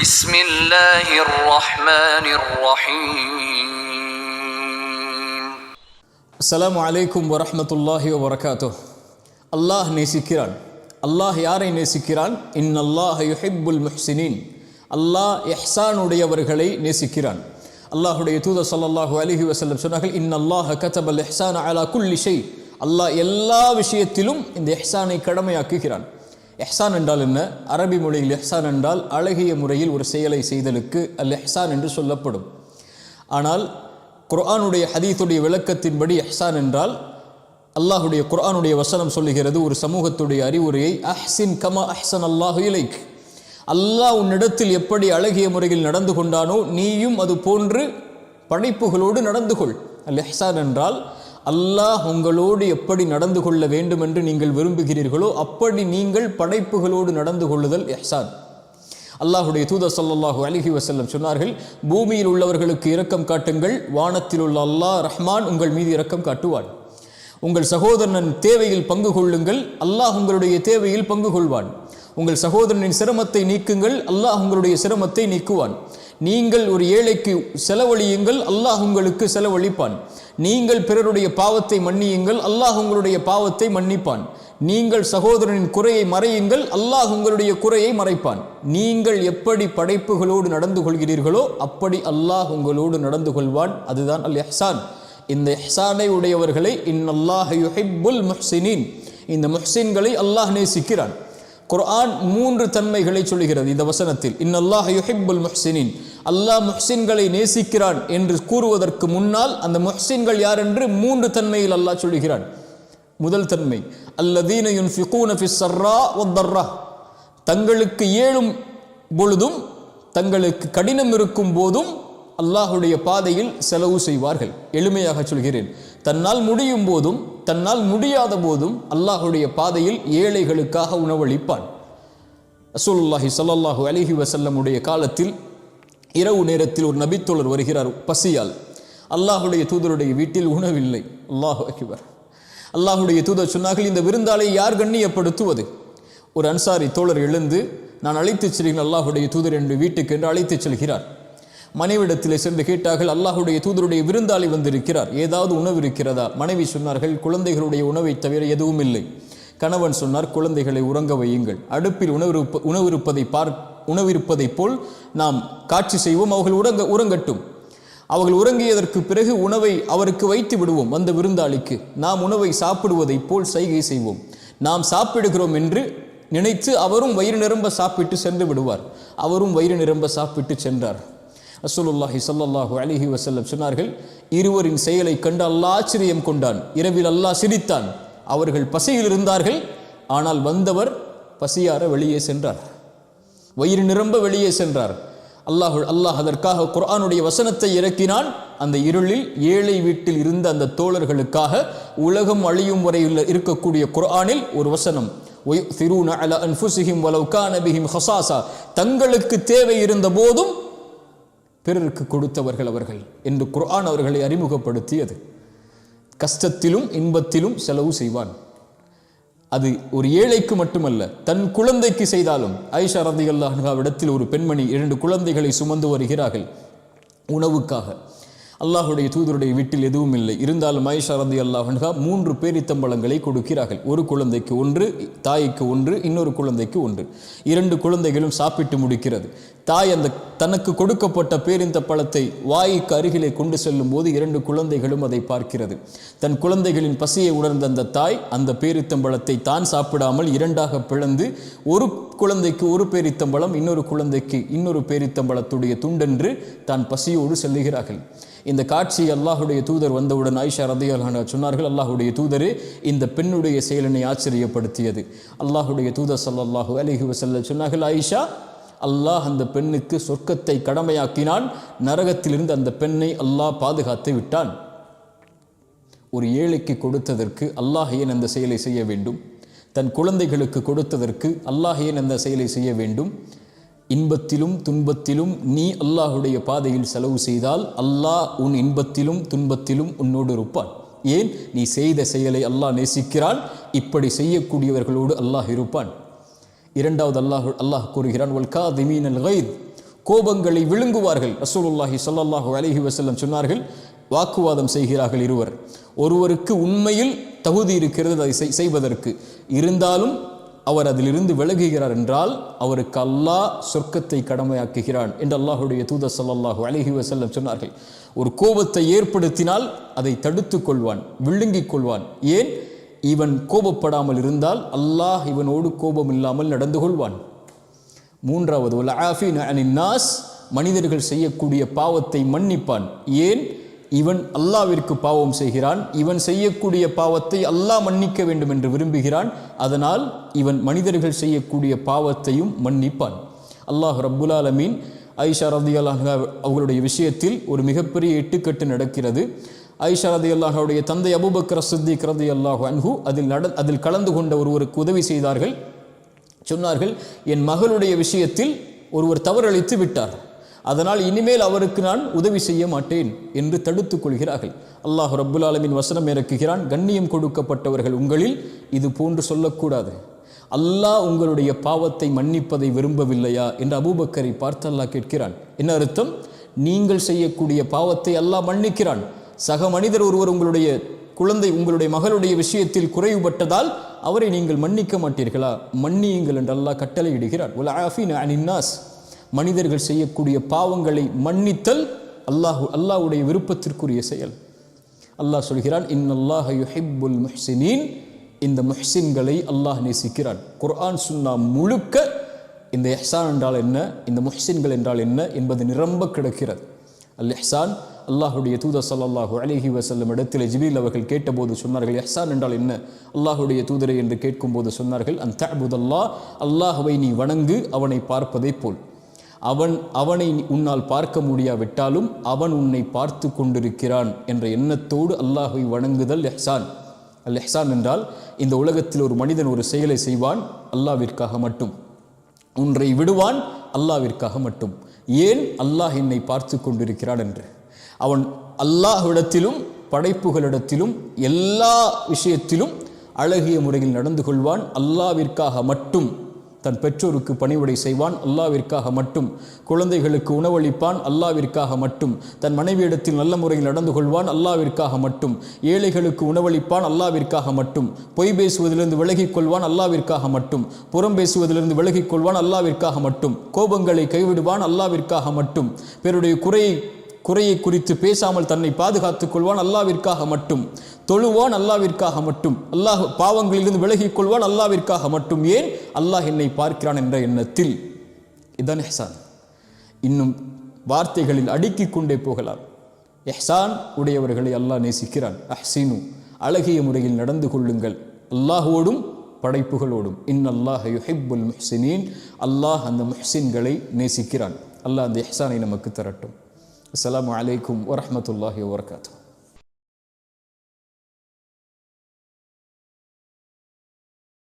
بسم الله الرحمن الرحيم. அஸ்ஸலாமு அலைக்கும் வரஹ்மத்துல்லாஹி வபரகாத்துஹ். அல்லாஹ் நேசிக்கிறான். அல்லாஹ் யாரை நேசிக்கிறான்? இன்னல்லாஹ யுஹிப்புல் முஹ்சினீன். அல்லாஹ் இஹ்சானுடையவர்களை நேசிக்கிறான். அல்லாஹுடைய தூதர் ஸல்லல்லாஹு அலைஹி வஸல்லம் சொன்னார்கள், இன்னல்லாஹ கதபல் இஹ்சான அலா குல்லி ஷை. அல்லாஹ் எல்லா விஷயத்திலும் இந்த இஹ்சானை கடமையாக்குகிறான். இஹ்சான் என்றால் என்ன? அரபி மொழியில் இஹ்சான் என்றால் அழகிய முறையில் ஒரு செயலை செய்தலுக்கு அல் இஹ்சான் என்று சொல்லப்படும். ஆனால் குர்ஆனுடைய ஹதீஸுடைய விளக்கத்தின்படி இஹ்சான் என்றால், அல்லாஹுடைய குர்ஆனுடைய வசனம் சொல்லுகிறது ஒரு சமூகத்துடைய அறிவுரையை, அஹ்சின் கமா அஹ்சன் அல்லாஹு இலைக். அல்லாஹ் உன்னிடத்தில் எப்படி அழகிய முறையில் நடந்து கொண்டானோ நீயும் அது போன்று படைப்புகளோடு நடந்து கொள். அல் இஹ்சான் என்றால் அல்லாஹ் உங்களோடு எப்படி நடந்து கொள்ள வேண்டும் என்று நீங்கள் விரும்புகிறீர்களோ அப்படி நீங்கள் படைப்புகளோடு நடந்து கொள்ளுதல் இஹ்சான். அல்லாஹுடைய தூதர் ஸல்லல்லாஹு அலைஹி வஸல்லம் சொன்னார்கள், பூமியில் உள்ளவர்களுக்கு இரக்கம் காட்டுங்கள், வானத்தில் உள்ள அல்லாஹ் ரஹ்மான் உங்கள் மீது இரக்கம் காட்டுவான். உங்கள் சகோதரனின் தேவையில் பங்கு கொள்ளுங்கள், அல்லாஹ் உங்களுடைய தேவையில் பங்கு கொள்வான். உங்கள் சகோதரனின் சிரமத்தை நீக்குங்கள், அல்லாஹ் உங்களுடைய சிரமத்தை நீக்குவான். நீங்கள் ஒரு ஏழைக்கு செலவழியுங்கள், அல்லாஹ் உங்களுக்கு செலவழிப்பான். நீங்கள் பிறருடைய பாவத்தை மன்னியுங்கள், அல்லாஹ் உங்களுடைய பாவத்தை மன்னிப்பான். நீங்கள் சகோதரனின் குறையை மறையுங்கள், அல்லாஹ் உங்களுடைய குறையை மறைப்பான். நீங்கள் எப்படி படைப்புகளோடு நடந்து கொள்கிறீர்களோ அப்படி அல்லாஹ் உங்களோடு நடந்து கொள்வான். அதுதான் அல் இஹ்சான். இந்த இஹ்சானை உடையவர்களை இன்னல்லாஹ யுஹிப்புல் முஹ்சினீன், இந்த முஹ்சின்களை அல்லாஹ் நேசிக்கிறான். குர்ஆன் 3 தன்மைகளை சொல்கிறது இந்த வசனத்தில். இன்னல்லாஹ யுஹிப்புல் முஹ்சினீன், அல்லாஹ் முஹ்சின்களை நேசிக்கிறான் என்று கூறுவதற்கு முன்னால் அந்த முஹ்சின்கள் யார் என்று 3 தன்மையில் அல்லாஹ் சொல்கிறான். முதல் தன்மை, அல்லதீன யுன்ஃபிகூன ஃபிஸ் ஸர்ரா வத்தர்ரா, தங்களுக்கு இயலும் பொழுதும் தங்களுக்கு கடினம் இருக்கும் போதும் அல்லாஹுடைய பாதையில் செலவு செய்வார்கள். எளிமையாக சொல்கிறேன், தன்னால் முடியும் போதும் தன்னால் முடியாத போதும் அல்லாஹுடைய பாதையில் ஏழைகளுக்காக உணவளிப்பான். ரசூலுல்லாஹி ஸல்லல்லாஹு அலைஹி வஸல்லம் உடைய காலத்தில் இரவு நேரத்தில் ஒரு நபித்தோழர் வருகிறார் பசியால். அல்லாஹுடைய தூதருடைய வீட்டில் உணவில்லை. அல்லாஹு அக்பர். அல்லாஹுடைய தூதர் சொன்னார்கள், இந்த விருந்தாளை யார் கண்ணியப்படுத்துவது? ஒரு அன்சாரி தோழர் எழுந்து, நான் அழைத்துச் செல்கிறேன் அல்லாஹுடைய தூதர் என்று வீட்டுக்கு என்று அழைத்துச் செல்கிறார். மனைவிடத்தில் சென்று கேட்டார்கள், அல்லாஹுடைய தூதருடைய விருந்தாளி வந்திருக்கிறார், ஏதாவது உணவு இருக்கிறதா? மனைவி சொன்னார்கள், குழந்தைகளுடைய உணவை தவிர எதுவும் இல்லை. கணவன் சொன்னார், குழந்தைகளை உறங்க வையுங்கள், அடுப்பில் உணவிருப்பதை போல் நாம் காட்சி செய்வோம், அவர்கள் உறங்கட்டும். அவர்கள் உறங்கியதற்கு பிறகு உணவை அவருக்கு வைத்து விடுவோம். அந்த விருந்தாளிக்கு நாம் உணவை சாப்பிடுவதை போல் சைகை செய்வோம். நாம் சாப்பிடுகிறோம் என்று நினைத்து அவரும் வயிறு நிரம்ப சாப்பிட்டு சென்று விடுவார். அவரும் வயிறு நிரம்ப சாப்பிட்டு சென்றார். ரசூலுல்லாஹி ஸல்லல்லாஹு அலைஹி வஸல்லம் சொன்னார்கள், இருவரின் செயலை கண்டு அல்லாஹ் ஆச்சரியம் கொண்டான். இரவில் அல்லாஹ் சிரித்தான். அவர்கள் பசியில் இருந்தார்கள், ஆனால் வந்தவர் பசியார வெளியே சென்றார், வயிறு நிரம்ப வெளியே சென்றார். அல்லாஹ் அதற்காக குர்ஆனுடைய வசனத்தை இறக்கினான். அந்த இருளில் ஏழை வீட்டில் இருந்த அந்த தோழர்களுக்காக உலகம் அழியும் வரை இருக்கக்கூடிய குர்ஆனில் ஒரு வசனம், வயுஃதிரூன அலா அன்ஃபுஸிஹிம் வலவ் கான பிஹிம் ஹஸாஸா, தங்களுக்கு தேவை இருந்த போதும் பிறருக்கு கொடுத்தவர்கள் அவர்கள் என்று குர்ஆன் அவர்களை அறிமுகப்படுத்தியது. கஷ்டத்திலும் இன்பத்திலும் செலவு செய்வான். அது ஒரு ஏழைக்கு மட்டுமல்ல, தன் குழந்தைக்கு செய்தாலும். ஆயிஷா ரலியல்லாஹு அன்ஹா இடத்தில் ஒரு பெண்மணி 2 குழந்தைகளை சுமந்து வருகிறார்கள் உணவுக்காக. அல்லாஹுடைய தூதருடைய வீட்டில் எதுவும் இல்லை. இருந்தாலும் ஆயிஷா ரலியல்லாஹு அன்ஹா 3 பேரித்தம்பழங்களை கொடுக்கிறார்கள். ஒரு குழந்தைக்கு 1, தாய்க்கு 1, இன்னொரு குழந்தைக்கு 1. 2 குழந்தைகளும் சாப்பிட்டு முடிக்கிறது. தாய் அந்த தனக்கு கொடுக்கப்பட்ட பேரிந்த பழத்தை வாய்க்கு அருகிலே கொண்டு செல்லும் போது 2 குழந்தைகளும் அதை பார்க்கிறது. தன் குழந்தைகளின் பசியை உணர்ந்த அந்த தாய் அந்த பேரித்தம்பழத்தை தான் சாப்பிடாமல் 2ஆக பிளந்து, ஒரு குழந்தைக்கு ஒரு பேரித்தம்பழம், இன்னொரு குழந்தைக்கு இன்னொரு பேரித்தம்பழத்துடைய துண்டென்று தான் பசியோடு செல்லுகிறார்கள். இந்த காட்சி அல்லாஹுடைய தூதர் வந்தவுடன் ஆயிஷா ரலியல்லாஹு அன்ஹா சொன்னார்கள், அல்லாஹுடைய தூதரே, இந்த பெண்ணுடைய செயலினை ஆச்சரியப்படுத்தியது. அல்லாஹுடைய தூதர் ஸல்லல்லாஹு அலைஹி வஸல்லம் சொன்னார்கள், ஆயிஷா, அல்லாஹ் அந்த பெண்ணுக்கு சொர்க்கத்தை கடமையாக்கினான், நரகத்திலிருந்து அந்த பெண்ணை அல்லாஹ் பாதுகாத்து விட்டான். ஒரு ஏழைக்கு கொடுத்ததற்கு அல்லாஹ் ஏன் அந்த செயலை செய்ய வேண்டும்? தன் குழந்தைகளுக்கு கொடுத்ததற்கு அல்லாஹ் ஏன் அந்த செயலை செய்ய வேண்டும்? இன்பத்திலும் துன்பத்திலும் நீ அல்லாஹுடைய பாதையில் செலவு செய்தால் அல்லாஹ் உன் இன்பத்திலும் துன்பத்திலும் உன்னோடு இருப்பான். ஏன்? நீ செய்த செயலை அல்லாஹ் நேசிக்கிறான். இப்படி செய்யக்கூடியவர்களோடு அல்லாஹ் இருப்பான். இரண்டாவது அல்லாஹ் கூறுகிறான், வல் காதிமீனல் கைத், கோபங்களை விழுங்குவார்கள். ரசூலுல்லாஹி ஸல்லல்லாஹு அலைஹி வஸல்லம் சொன்னார்கள், வாக்குவாதம் செய்கிறார்கள் இருவர், ஒருவருக்கு உண்மையில் தகுதி இருக்கிறது அதை செய்வதற்கு, இருந்தாலும் அவர் அதிலிருந்து விலகுகிறார் என்றால் அவருக்கு அல்லாஹ் சொர்க்கத்தை கடமையாக்குகிறான் என்று அல்லாஹுடைய தூதர் ஸல்லல்லாஹு அலைஹி வஸல்லம் சொன்னார்கள். ஒரு கோபத்தை ஏற்படுத்தினால் அதை தடுத்துக் கொள்வான், விழுங்கிக் கொள்வான். ஏன்? இவன் கோபப்படாமல் இருந்தால் அல்லாஹ் இவனோடு கோபம் இல்லாமல் நடந்து கொள்வான். மூன்றாவது, வல் ஆஃபீன அனின் நாஸ், மனிதர்கள் செய்யக்கூடிய பாவத்தை மன்னிப்பான். ஏன்? இவன் அல்லாஹ்விற்கு பாவம் செய்கிறான், இவன் செய்யக்கூடிய பாவத்தை அல்லாஹ் மன்னிக்க வேண்டும் என்று விரும்புகிறான், அதனால் இவன் மனிதர்கள் செய்யக்கூடிய பாவத்தையும் மன்னிப்பான். அல்லாஹ் ரப்புல் ஆலமீன் ஆயிஷா ரலியல்லாஹு அன்ஹா அவர்களுடைய விஷயத்தில் ஒரு மிகப்பெரிய எட்டுக்கட்டு நடக்கிறது. ஆயிஷா ரலியல்லாஹு அவருடைய தந்தை அபூபக்கர் சித்திக் ரலியல்லாஹு அன்ஹு அதில் கலந்து கொண்ட ஒருவருக்கு உதவி செய்தார்கள். சொன்னார்கள், என் மகளுடைய விஷயத்தில் ஒருவர் தவறளித்து விட்டார், அதனால் இனிமேல் அவருக்கு நான் உதவி செய்ய மாட்டேன் என்று தடுத்துக் கொள்கிறார்கள். அல்லாஹ் ரப்புல் ஆலமீன் வசனம் இறக்குகிறான், கண்ணியம் கொடுக்கப்பட்டவர்கள் உங்களில் இது போன்று சொல்லக்கூடாது, அல்லாஹ் உங்களுடைய பாவத்தை மன்னிப்பதை விரும்பவில்லையா என்று அபூபக்கரை பார்த்து அல்லாஹ் கேட்கிறான். என்ன அர்த்தம்? நீங்கள் செய்யக்கூடிய பாவத்தை அல்லாஹ் மன்னிக்கிறான். சக மனிதர் ஒருவர் உங்களுடைய குழந்தை உங்களுடைய மகளுடைய விஷயத்தில் குறைவுபட்டதால் அவரை நீங்கள் மன்னிக்க மாட்டீர்களா? மன்னியுங்கள் என்று அல்லாஹ் கட்டளையிடுகிறான். வல் ஆஃபீன அனின் நாஸ், மனிதர்கள் செய்யக்கூடிய பாவங்களை மன்னித்தல் அல்லாஹ்வுடைய விருப்பத்திற்குரிய செயல். அல்லாஹ் சொல்கிறான், இன்னல்லாஹ யுஹிப்புல் முஹ்சினீன், இந்த முஹ்சின்களை அல்லாஹ் நேசிக்கிறான். குர்ஆன் சுன்னா முழுக்க இந்த இஹ்சான் என்றால் என்ன, இந்த முஹ்சின்கள் என்றால் என்ன என்பது நிரம்ப கிடக்கிறது. அல் இஹ்சான், அல்லாஹுடைய தூதர் ஸல்லல்லாஹு அலைஹி வஸல்லம் இடத்தில் ஜிப்ரீல் அவர்கள் கேட்டபோது சொன்னார்கள், இஹ்சான் என்றால் என்ன அல்லாஹுடைய தூதரே என்று கேட்கும்போது சொன்னார்கள், அன் தஅபுதல்லாஹ், அல்லாஹ்வை நீ வணங்கு அவனை பார்ப்பதை போல். அவனை உன்னால் பார்க்க முடியாவிட்டாலும் அவன் உன்னை பார்த்து கொண்டிருக்கிறான் என்ற எண்ணத்தோடு அல்லாஹ்வை வணங்குதல் இஹ்சான். அல் இஹ்சான் என்றால் இந்த உலகத்தில் ஒரு மனிதன் ஒரு செயலை செய்வான் அல்லாஹ்விற்காக மட்டும், ஒன்றை விடுவான் அல்லாஹ்விற்காக மட்டும். ஏன்? அல்லாஹ் என்னை பார்த்து கொண்டிருக்கிறான் என்று. அவன் அல்லாஹ்விடத்திலும் படைப்புகளிடத்திலும் எல்லா விஷயத்திலும் அழகிய முறையில் நடந்து கொள்வான், அல்லாஹ்விற்காக மட்டும். தன் பெற்றோருக்கு பணிவிடை செய்வான், அல்லாஹ்விற்காக மட்டும். குழந்தைகளுக்கு உணவளிப்பான், அல்லாஹ்விற்காக மட்டும். தன் மனைவியிடத்தில் நல்ல முறையில் நடந்து கொள்வான், அல்லாஹ்விற்காக மட்டும். ஏழைகளுக்கு உணவளிப்பான், அல்லாஹ்விற்காக மட்டும். பொய் பேசுவதிலிருந்து விலகிக் கொள்வான், அல்லாஹ்விற்காக மட்டும். புறம் பேசுவதிலிருந்து விலகிக் கொள்வான், அல்லாஹ்விற்காக மட்டும். கோபங்களை கைவிடுவான், அல்லாஹ்விற்காக மட்டும். பிறருடைய குறையை குறித்து பேசாமல் தன்னை பாதுகாத்துக் கொள்வான், அல்லாஹ்விற்காக மட்டும். தொழுவான், அல்லாஹ்விற்காக மட்டும். அல்லாஹ் பாவங்களிலிருந்து விலகிக் கொள்வான், அல்லாஹ்விற்காக மட்டும். ஏன்? அல்லாஹ் என்னை பார்க்கிறான் என்ற எண்ணத்தில். இதுதான் இஹ்சான். இன்னும் வார்த்தைகளில் அடுக்கிக் கொண்டே போகலாம். இஹ்சான் உடையவர்களை அல்லாஹ் நேசிக்கிறான். அஹ்சினு, அழகிய முறையில் நடந்து கொள்ளுங்கள் அல்லாஹ்வோடும் படைப்புகளோடும். இன்னல்லாஹ யுஹிப்புல் முஹ்சினீன், அல்லாஹ் அந்த முஹ்சின்களை நேசிக்கிறான். அல்லாஹ் அந்த இஹ்சானை நமக்கு தரட்டும். அஸ்ஸலாமு அலைக்கும் வரஹ்மத்துல்லாஹி வபரகாத்துஹு.